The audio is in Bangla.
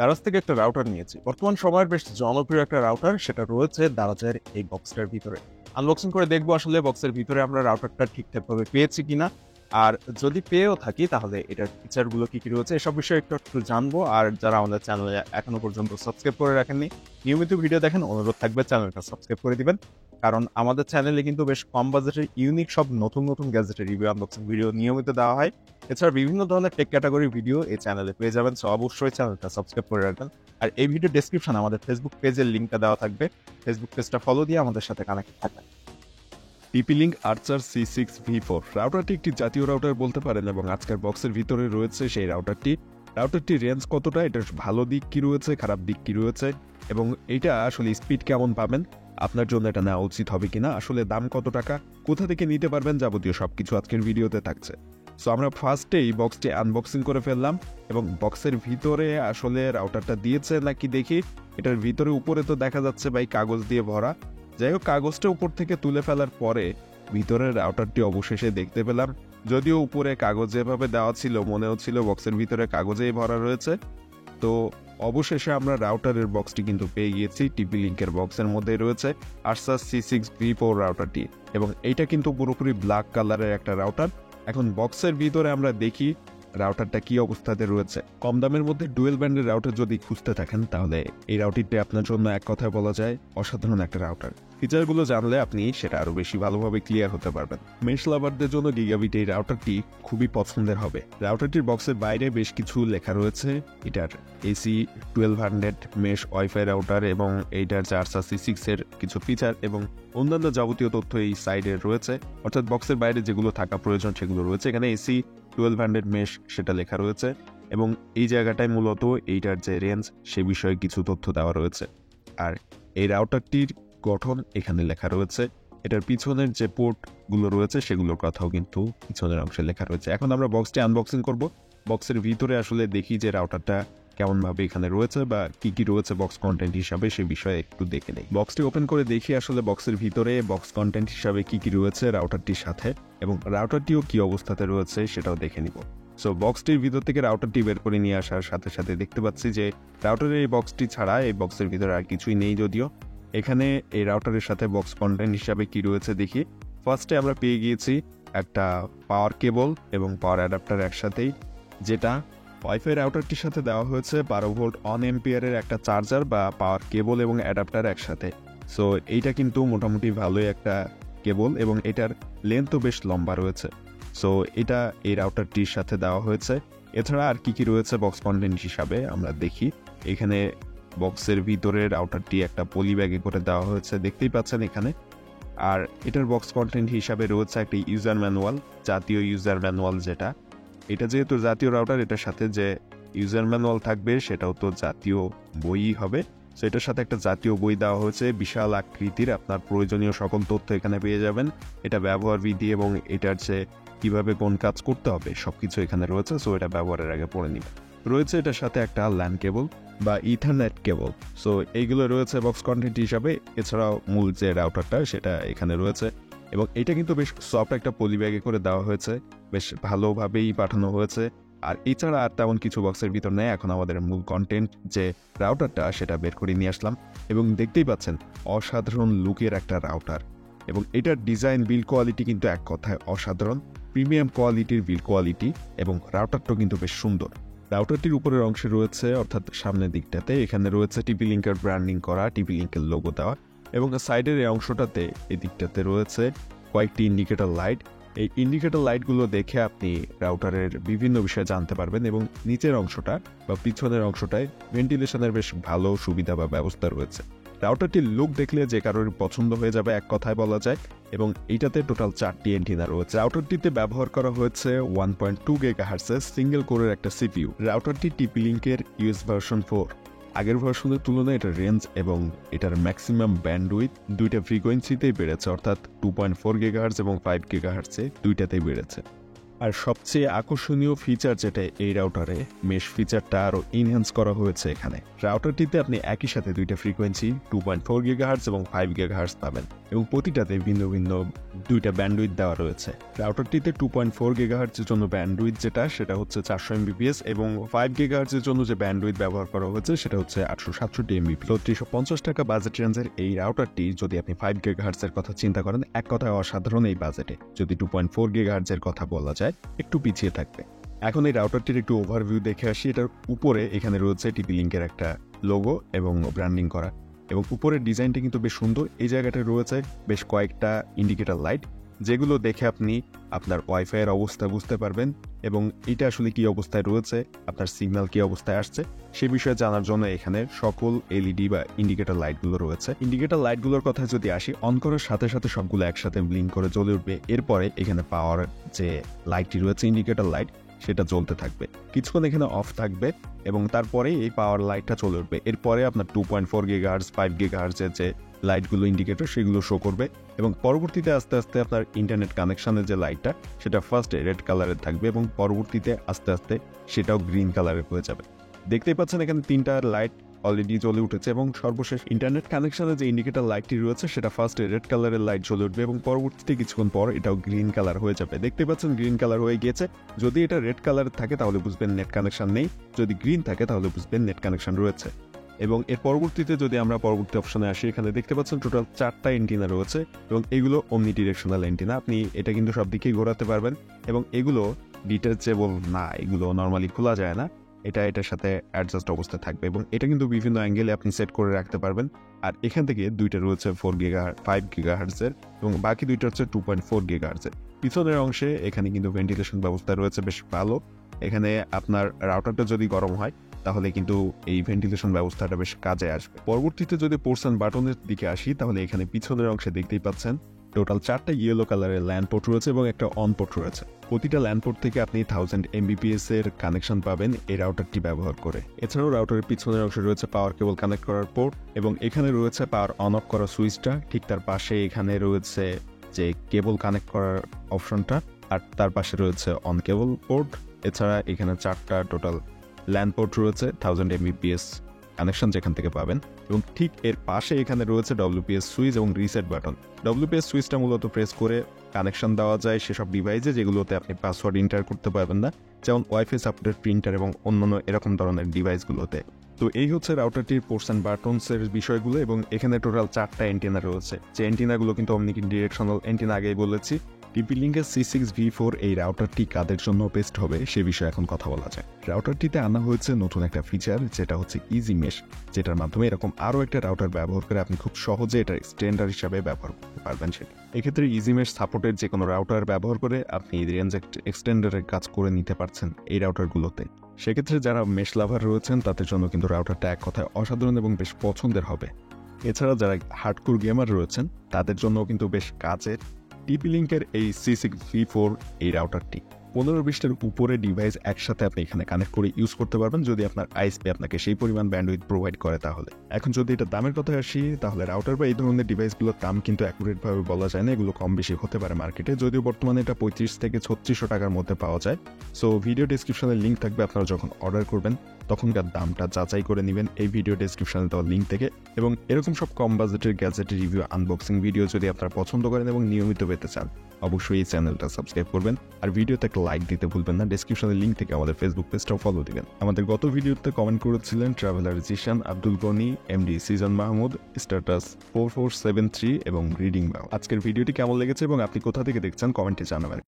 দারাজ থেকে একটা রাউটার নিয়েছি। বর্তমান সময়ের বেশ জনপ্রিয় একটা রাউটার, সেটা রয়েছে দারাজের এই বক্সটার ভিতরে। আনবক্সিং করে দেখবো আসলে বক্সের ভিতরে আমরা রাউটারটা ঠিকঠাকভাবে পেয়েছি কিনা, আর যদি পেয়েও থাকি তাহলে এটার ফিচারগুলো কি কি রয়েছে এসব বিষয়ে একটু একটু জানবো। আর যারা আমাদের চ্যানেলে এখনো পর্যন্ত সাবস্ক্রাইব করে রাখেননি, নিয়মিত ভিডিও দেখেন, অনুরোধ থাকবে চ্যানেলটা সাবস্ক্রাইব করে দিবেন। কারণ আমাদের চ্যানেলে কিন্তু বেশ কম বাজেটের ইউনিক সব নতুন নতুন গ্যাজেটের রিভিউ আনবক্সিং ভিডিও নিয়মিত দেওয়া হয়। এছাড়া বিভিন্ন ধরনের টেক ক্যাটাগরির ভিডিও এই চ্যানেলে পেয়ে যাবেন, সো অবশ্যই চ্যানেলটা সাবস্ক্রাইব করে রাখবেন। আর এই ভিডিও ডেসক্রিপশনে আমাদের ফেসবুক পেজের লিঙ্কটা দেওয়া থাকবে, ফেসবুক পেজটা ফলো দিয়ে আমাদের সাথে কানেক্ট থাকবেন। TP-Link আর্চার C6V4 রাউটারটি একটি জাতীয় রাউটার বলতে পারেন এবং আজকের বক্সের ভিতরে রয়েছে সেই রাউটারটির রেঞ্জ কতটা, এটার ভালো দিক কি রয়েছে, খারাপ দিক কি রয়েছে, এবং এটা আসলে স্পিড কেমন পাবেন, আপনার জন্য এটা নেওয়া উচিত হবে কিনা, আসলে দাম কত টাকা, কোথা থেকে নিতে পারবেন, যাবতীয় সবকিছু আজকের ভিডিওতে থাকছে। সো আমরা ফার্স্টেই বক্সটি আনবক্সিং করে ফেললাম এবং বক্সের ভিতরে আসলে রাউটারটা দিয়েছে নাকি দেখি। এটার ভিতরে উপরে তো দেখা যাচ্ছে ভাই কাগজ দিয়ে ভরা। যাই হোক, কাগজটা উপর থেকে তুলে ফেলার পরে ভিতরের রাউটারটি অবশেষে দেখতে পেলাম। যদিও উপরে কাগজ যেভাবে দেওয়া ছিল মনে হচ্ছিল বক্সের ভিতরে কাগজেই ভরা রয়েছে। তো অবশেষে আমরা রাউটারের বক্সটি কিন্তু পেয়ে গিয়েছি। TP-Link-এর বক্সের মধ্যে রয়েছে আর্চার C6V4 রাউটারটি, এবং এইটা কিন্তু পুরোপুরি ব্ল্যাক কালারের একটা রাউটার। এখন বক্সের ভিতরে আমরা দেখি রাউটারটা কি অবস্থাতে রয়েছে। কম দামের মধ্যে ডুয়েল ব্যান্ডের রাউটার যদি খুঁজতে থাকেন তাহলে এই রাউটারটি আপনার জন্য এক কথায় বলা যায় অসাধারণ একটা রাউটার। ফিচারগুলো জানলে আপনি সেটা আরো বেশি ভালোভাবে ক্লিয়ার হতে পারবেন। মেশ লাভারদের জন্য গিগাবিট এই রাউটারটি খুবই পছন্দের হবে। রাউটারটির বক্সের বাইরে বেশ কিছু লেখা রয়েছে। এটার AC 1200 মেশ ওয়াইফাই রাউটার এবং এইটার আর্চার C6 এর কিছু ফিচার এবং অন্যান্য যাবতীয় তথ্য এই সাইডে রয়েছে। অর্থাৎ বক্সের বাইরে যেগুলো থাকা প্রয়োজন সেগুলো রয়েছে। এখানে AC 1200 মেশ সেটা লেখা রয়েছে এবং এই জায়গাটায় মূলত এইটার যে রেঞ্জ সে বিষয়ে কিছু তথ্য দেওয়া রয়েছে। আর এই রাউটারটির গঠন এখানে লেখা রয়েছে। এটার পিছনের যে পোর্টগুলো রয়েছে সেগুলোর কথাও কিন্তু পিছনের অংশে লেখা রয়েছে। এখন আমরা বক্সটি আনবক্সিং করব। বক্সের ভিতরে আসলে দেখি যে রাউটারটা কেমনভাবে এখানে রয়েছে বা কি কি রয়েছে বক্স কন্টেন্ট হিসাবে, সে বিষয়ে একটু দেখে নেই। বক্সটি ওপেন করে দেখি আসলে বক্সের ভিতরে বক্স কন্টেন্ট হিসাবে কি কি রয়েছে রাউটারটির সাথে, এবং রাউটারটিও কি অবস্থাতে রয়েছে সেটাও দেখে নিব। সো বক্সটির ভিতর থেকে রাউটারটি বের করে নিয়ে আসার সাথে সাথে দেখতে পাচ্ছি যে রাউটারের এই বক্সটি ছাড়া এই বক্সের ভিতরে আর কিছুই নেই। যদিও এখানে এই রাউটারের সাথে বক্স কন্টেন্ট হিসাবে কি রয়েছে দেখি। ফার্স্টে আমরা পেয়ে গিয়েছি একটা পাওয়ার কেবল এবং পাওয়ার অ্যাডাপ্টার একসাথেই, যেটা ওয়াইফাই রাউটারটির সাথে দেওয়া হয়েছে 12 ভোল্ট 1 এম্পিয়ারের একটা চার্জার বা পাওয়ার কেবল এবং অ্যাডাপ্টার একসাথে। সো এইটা কিন্তু মোটামুটি ভালোই একটা কেবল এবং এটার লেন্থও বেশ লম্বা রয়েছে। সো এটা এই রাউটারটির সাথে দেওয়া হয়েছে। এছাড়া আর কি কি রয়েছে বক্স কন্টেন্ট হিসাবে আমরা দেখি। এখানে বক্সের ভিতরে রাউটারটি একটা পলি ব্যাগে করে দেওয়া হয়েছে, দেখতেই পাচ্ছেন এখানে। আর এটার বক্স কন্টেন্ট হিসাবে রয়েছে একটা ইউজার ম্যানুয়াল, জাতীয় ইউজার ম্যানুয়াল, যেটা এটা যেহেতু জাতীয় রাউটার এটার সাথে যে ইউজার ম্যানুয়াল থাকবে সেটাও তো জাতীয় বইই হবে। সো এটার সাথে একটা জাতীয় বই দেওয়া হয়েছে বিশাল আকৃতির, আপনার প্রয়োজনীয় সকল তথ্য এখানে পেয়ে যাবেন। এটা ব্যবহার বিধি এবং এটার যে কিভাবে কোন কাজ করতে হবে সবকিছু এখানে রয়েছে। সো এটা ব্যবহারের আগে পড়ে নিবে। রয়েছে এটার সাথে একটা ল্যান কেবল বা ইথারনেট কেবল। সো এইগুলো রয়েছে বক্স কন্টেন্ট হিসাবে। এছাড়াও মূল যে রাউটারটা সেটা এখানে রয়েছে এবং এটা কিন্তু বেশ সফট একটা পলি ব্যাগে করে দেওয়া হয়েছে, বেশ ভালোভাবেই পাঠানো হয়েছে। আর এছাড়া আর তেমন কিছু বক্সের ভিতর নেই। এখন আমাদের মূল কন্টেন্ট যে রাউটারটা সেটা বের করে নিয়ে আসলাম এবং দেখতেই পাচ্ছেন অসাধারণ লুকের একটা রাউটার, এবং এটার ডিজাইন বিল্ড কোয়ালিটি কিন্তু এক কথায় অসাধারণ, প্রিমিয়াম কোয়ালিটির বিল্ড কোয়ালিটি, এবং রাউটারটাও কিন্তু বেশ সুন্দর। রাউটারটির উপরের অংশে রয়েছে, অর্থাৎ সামনের দিকটাতে এখানে রয়েছে TP-Link-এর ব্র্যান্ডিং করা, TP-Link-এর লোগো দেওয়া, এবং সাইডের এই অংশটাতে এই দিকটাতে রয়েছে কয়েকটি ইন্ডিকেটর লাইট। এই ইন্ডিকেটর লাইটগুলো দেখে আপনি রাউটারের বিভিন্ন বিষয়ে জানতে পারবেন, এবং নিচের অংশটা বা পিছনের অংশটায় ভেন্টিলেশনের বেশ ভালো সুবিধা বা ব্যবস্থা রয়েছে। রাউটারটির লুক দেখলে যে কারোর পছন্দ হয়ে যাবে এক কথায় বলা যায়, এবং এইটাতে টোটাল 4টি এন্টিনা রয়েছে। রাউটারটিতে ব্যবহার করা হয়েছে 1.2 GHz সিঙ্গেল কোরের একটা CPU। রাউটারটি TP-Link-এর US version 4। আগের ভার্সনের তুলনায় এটার রেঞ্জ এবং এটার ম্যাক্সিমাম ব্যান্ডউইথ দুইটা ফ্রিকোয়েন্সিতেই বেড়েছে, অর্থাৎ 2.4 GHz এবং 5 GHz দুইটাতেই বেড়েছে। আর সবচেয়ে আকর্ষণীয় ফিচার যেটা এই রাউটারে, মেশ ফিচারটা আরও ইনহ্যান্স করা হয়েছে এখানে। রাউটারটিতে আপনি একই সাথে দুইটা ফ্রিকোয়েন্সি 2.4 GHz এবং 5 GHz পাবেন। এবং প্রতিটাতে ভিন্ন ভিন্ন দুইটা ব্যান্ডউইথ দেওয়া রয়েছে। রাউটারটিতে 2.4 গিগাহার্টজের জন্য ব্যান্ডউইথ সেটা হচ্ছে 400 Mbps এবং 5 গিগাহার্টজের জন্য যে ব্যান্ডউইথ ব্যবহার করা হয়েছে সেটা হচ্ছে 867 Mbps। তো 350 টাকা বাজেট রেঞ্জের এই রাউটারটি যদি আপনি 5 গিগাহার্টজের কথা চিন্তা করেন, এক কথায় অসাধারণ এই বাজেটে। যদি 2.4 গিগাহার্টজের কথা বলা যায়, একটু পিছিয়ে থাকবে। এখন এই রাউটারটির একটু ওভারভিউ দেখে আসি। এটার উপরে এখানে রয়েছে TP-Link-এর একটা লোগো এবং ব্র্যান্ডিং করা, এবং উপরের ডিজাইনটা কিন্তু বেশ সুন্দর। এই জায়গাটা রয়েছে বেশ কয়েকটা ইন্ডিকেটর লাইট, যেগুলো দেখে আপনি আপনার ওয়াইফাই এর অবস্থা বুঝতে পারবেন এবং এটা আসলে কি অবস্থায় রয়েছে, আপনার সিগন্যাল কি অবস্থায় আসছে সে বিষয়ে জানার জন্য এখানে সকল এলইডি বা ইন্ডিকেটর লাইটগুলো রয়েছে। ইন্ডিকেটর লাইটগুলোর কথা যদি আসি, অন করার সাথে সাথে সবগুলো একসাথে ব্লিঙ্ক করে জ্বলে উঠবে। এরপরে এখানে পাওয়ার যে লাইটটি রয়েছে, ইন্ডিকেটর লাইট, সেটা জ্বলতে থাকবে, কিছুক্ষণ এখানে অফ থাকবে এবং তারপরে এই পাওয়ার লাইটটা চলে উঠবে। এরপরে আপনার 2.4 গিগাহার্টজ 5 গিগাহার্টজের যে লাইটগুলো ইন্ডিকেটর সেগুলো শো করবে এবং পরবর্তীতে আস্তে আস্তে আপনার ইন্টারনেট কানেকশনের যে লাইটটা সেটা ফার্স্টে রেড কালারের থাকবে এবং পরবর্তীতে আস্তে আস্তে সেটাও গ্রিন কালারের হয়ে যাবে। দেখতেই পাচ্ছেন এখানে 3টা লাইট অলরেডি জ্বলে উঠেছে এবং সর্বশেষ ইন্টারনেট কানেকশনের যে ইন্ডিকেটর লাইটটি রয়েছে সেটা ফার্স্টে রেড কালারের লাইট জ্বলে উঠবে এবং পরবর্তীতে কিছুক্ষণ পর এটাও গ্রিন কালার হয়ে যাবে। দেখতে পাচ্ছেন গ্রিন কালার হয়ে গিয়েছে। যদি এটা রেড কালারের থাকে তাহলে বুঝবেন নেট কানেকশন নেই, যদি গ্রিন থাকে তাহলে বুঝবেন নেট কানেকশন রয়েছে। এবং এর পরবর্তীতে যদি আমরা পরবর্তী অপশনে আসি, এখানে দেখতে পাচ্ছেন টোটাল 4টা এন্টিনা রয়েছে এবং এগুলো অমনি ডিরেকশনাল এন্টিনা। আপনি এটা কিন্তু সব দিকেই ঘোরাতে পারবেন এবং এগুলো ডিটাচেবল না, এগুলো নর্মালি খোলা যায় না, এটার সাথে অ্যাডজাস্ট অবস্থায় থাকবে এবং এটা কিন্তু বিভিন্ন অ্যাঙ্গেলে আপনি সেট করে রাখতে পারবেন। আর এখান থেকে দুইটা রয়েছে 5 গিগাহার্টজের এবং বাকি দুইটা হচ্ছে 2.4 গিগাহার্টজের। পিছনের অংশে এখানে কিন্তু ভেন্টিলেশন ব্যবস্থা রয়েছে বেশ ভালো। এখানে আপনার রাউটারটা যদি গরম হয় তাহলে কিন্তু এই ভেন্টিলেশন ব্যবস্থাটা বেশ কাজে আসবে। পরবর্তীতে যদি পোর্টস এন্ড বাটনের দিকে আসি, তাহলে এখানে পিছনের অংশে দেখতেই পাচ্ছেন টোটাল 4টা ইয়েলো কালারের ল্যান্ড পোর্ট রয়েছে এবং একটা অন পোর্ট রয়েছে। প্রতিটা ল্যান্ড পোর্ট থেকে আপনি 1000 Mbps এর কানেকশন পাবেন এই রাউটারটি ব্যবহার করে। এছাড়াও রাউটারের পিছনের অংশে রয়েছে পাওয়ার কেবল কানেক্ট করার পোর্ট এবং এখানে রয়েছে পাওয়ার অন অফ করার সুইচটা, ঠিক তার পাশে এখানে রয়েছে যে কেবল কানেক্ট করার অপশনটা, আর তার পাশে রয়েছে অন কেবল পোর্ট। এছাড়া এখানে 4টা টোটাল ল্যান্ড পোর্ট রয়েছে 1000 Mbps কানেকশন যেখান থেকে পাবেন এবং ঠিক এর পাশে এখানে রয়েছে WPS সুইচ এবং রিসেট বাটন। WPS সুইচটা মূলত প্রেস করে কানেকশন দেওয়া যায় সেসব ডিভাইসে যেগুলোতে আপনি পাসওয়ার্ড এন্টার করতে পারবেন না, যেমন ওয়াইফাই সাপোর্টেড প্রিন্টার এবং অন্যান্য এরকম ধরনের ডিভাইসগুলোতে। তো এই হচ্ছে রাউটারটির পোর্টস অ্যান্ড বাটনসের বিষয়গুলো এবং এখানে টোটাল 4টা এন্টিনা রয়েছে, যে এন্টিনাগুলো কিন্তু অমনি ডিরেকশনাল এন্টিনা আগেই বলেছি। TP-Link-এর C6V4 এই রাউটারটি কাদের জন্য বেস্ট হবে সে বিষয়ে এখন কথা বলা যায়। রাউটারটিতে আনা হয়েছে নতুন একটা ফিচার, যেটা হচ্ছে ইজি মেশ, যেটার মাধ্যমে এরকম আরও একটা রাউটার ব্যবহার করে আপনি খুব সহজে এটা এক্সটেন্ডার হিসাবে ব্যবহার করতে পারবেন। সেটা এক্ষেত্রে ইজি মেশ সাপোর্টের যে কোনো রাউটার ব্যবহার করে আপনি রেঞ্জ এক্সটেন্ডারের কাজ করে নিতে পারছেন এই রাউটারগুলোতে। সেক্ষেত্রে যারা মেশ লাভার রয়েছেন তাদের জন্য কিন্তু রাউটারটা এক কথায় অসাধারণ এবং বেশ পছন্দের হবে। এছাড়া যারা হার্ডকোর গেমার রয়েছেন তাদের জন্য কিন্তু বেশ কাজের TP-Link-এর এই C6V4 এই রাউটারটি। 15-20টার উপরে ডিভাইস একসাথে আপনি এখানে কানেক্ট করে ইউজ করতে পারবেন যদি আপনার আইএসপি আপনাকে সেই পরিমাণ ব্যান্ডউইথ প্রোভাইড করে তাহলে। এখন যদি এটা দামের কথায় আসি, তাহলে রাউটার বা এই ধরনের ডিভাইসগুলোর দাম কিন্তু অ্যাকুরেটভাবে বলা যায় না, এগুলো কম বেশি হতে পারে মার্কেটে, যদিও বর্তমানে এটা 35 থেকে 3600 টাকার মধ্যে পাওয়া যায়। সো ভিডিও ডেসক্রিপশনে লিঙ্ক থাকবে, আপনারা যখন অর্ডার করবেন তখনকার দামটা যাচাই করে নেবেন এই ভিডিও ডেসক্রিপশনে দেওয়া লিঙ্ক থেকে। এবং এরকম সব কম বাজেটের গ্যাজেটের রিভিউ আনবক্সিং ভিডিও যদি আপনারা পছন্দ করেন এবং নিয়মিত পেতে চান, অবশ্যই এই চ্যানেলটা সাবস্ক্রাইব করবেন আর ভিডিওতে একটা লাইক দিতে ভুলবেন না। ডেসক্রিপশনের লিঙ্ক থেকে আমাদের ফেসবুক পেজটাও ফলো দিবেন। আমাদের গত ভিডিওতে কমেন্ট করেছিলেন traveller Zeeshan, Abdul Gani, MD Sijan Mahmud, status 4473 এবং রিডিং বাউ। আজকের ভিডিওটি কেমন লেগেছে এবং আপনি কোথা থেকে দেখছেন কমেন্টে জানাবেন।